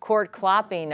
cord clopping.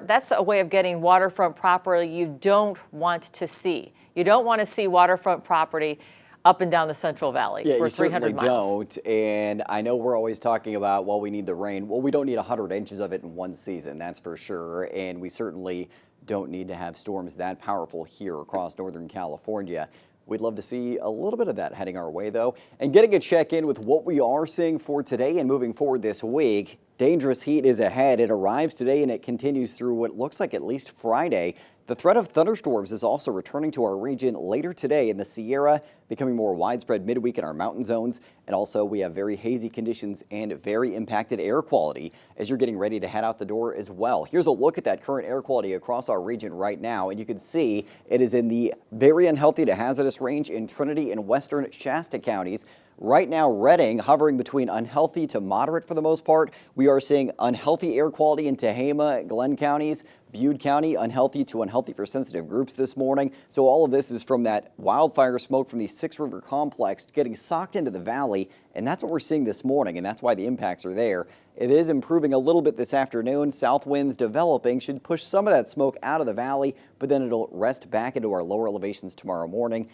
That's a way of getting waterfront property you don't want to see. You don't want to see waterfront property up and down the Central Valley for 300 miles. Don't. And I know we're always talking about, well, we need the rain. Well, we don't need 100 inches of it in one season, that's for sure. And we certainly don't need to have storms that powerful here across Northern California. We'd love to see a little bit of that heading our way, though. And getting a check-in with what we are seeing for today and moving forward this week. Dangerous heat is ahead. It arrives today and it continues through what looks like at least Friday. The threat of thunderstorms is also returning to our region later today in the Sierra, becoming more widespread midweek in our mountain zones. And also we have very hazy conditions and very impacted air quality as you're getting ready to head out the door as well. Here's a look at that current air quality across our region right now. And you can see it is in the very unhealthy to hazardous range in Trinity and western Shasta counties. Right now, Redding hovering between unhealthy to moderate for the most part. We are seeing unhealthy air quality in Tehama, Glenn counties, Butte County, unhealthy to unhealthy for sensitive groups this morning. So all of this is from that wildfire smoke from the Six River complex getting socked into the valley. And that's what we're seeing this morning, and that's why the impacts are there. It is improving a little bit this afternoon. South winds developing should push some of that smoke out of the valley, but then it'll rest back into our lower elevations tomorrow morning.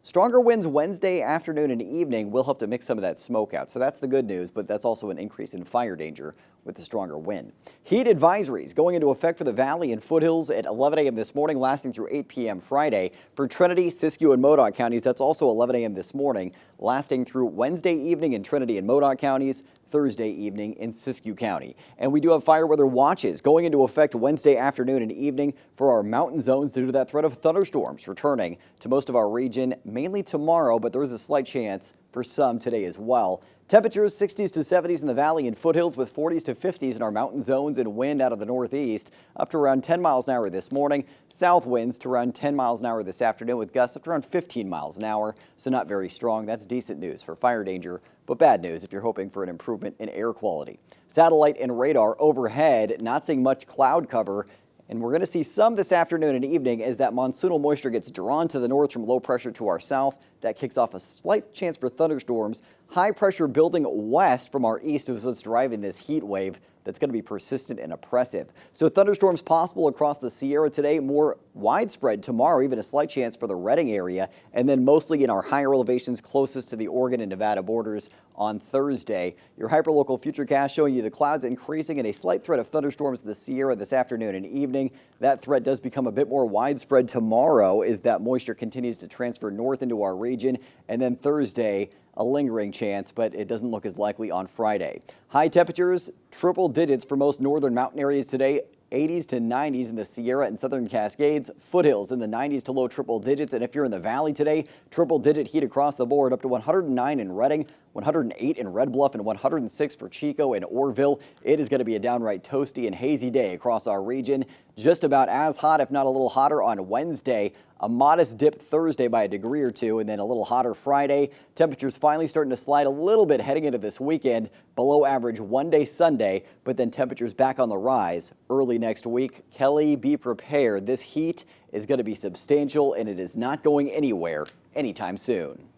Stronger winds Wednesday afternoon and evening will help to mix some of that smoke out. So that's the good news, but that's also an increase in fire danger with the stronger wind. Heat advisories going into effect for the valley and foothills at 11 a.m. this morning, lasting through 8 p.m. Friday. For Trinity, Siskiyou, and Modoc counties, that's also 11 a.m. this morning, lasting through Wednesday evening in Trinity and Modoc counties, Thursday evening in Siskiyou County. And we do have fire weather watches going into effect Wednesday afternoon and evening for our mountain zones due to that threat of thunderstorms returning to most of our region, mainly tomorrow, but there is a slight chance for some today as well. Temperatures 60s to 70s in the valley and foothills with 40s to 50s in our mountain zones and wind out of the northeast up to around 10 miles an hour this morning. South winds to around 10 miles an hour this afternoon with gusts up to around 15 miles an hour. So not very strong. That's decent news for fire danger, but bad news if you're hoping for an improvement in air quality. Satellite and radar overhead, not seeing much cloud cover. And we're going to see some this afternoon and evening as that monsoonal moisture gets drawn to the north from low pressure to our south. That kicks off a slight chance for thunderstorms. High pressure building west from our east is what's driving this heat wave that's going to be persistent and oppressive. So thunderstorms possible across the Sierra today, more widespread tomorrow, even a slight chance for the Redding area, and then mostly in our higher elevations closest to the Oregon and Nevada borders on Thursday. Your hyperlocal FUTURECAST showing you the clouds increasing and a slight threat of thunderstorms in the Sierra this afternoon and evening. That threat does become a bit more widespread tomorrow as that moisture continues to transfer north into our region, and then Thursday, a lingering chance, but it doesn't look as likely on Friday. High temperatures, triple digits for most northern mountain areas today. 80s to 90s in the Sierra and Southern Cascades, foothills in the 90s to low triple digits. And if you're in the valley today, triple digit heat across the board up to 109 in Redding, 108 in Red Bluff, and 106 for Chico and Orville. It is going to be a downright toasty and hazy day across our region. Just about as hot, if not a little hotter on Wednesday. A modest dip Thursday by a degree or two, and then a little hotter Friday. Temperatures finally starting to slide a little bit heading into this weekend. Below average one day Sunday, but then temperatures back on the rise early next week. Kelly, be prepared. This heat is going to be substantial, and it is not going anywhere anytime soon.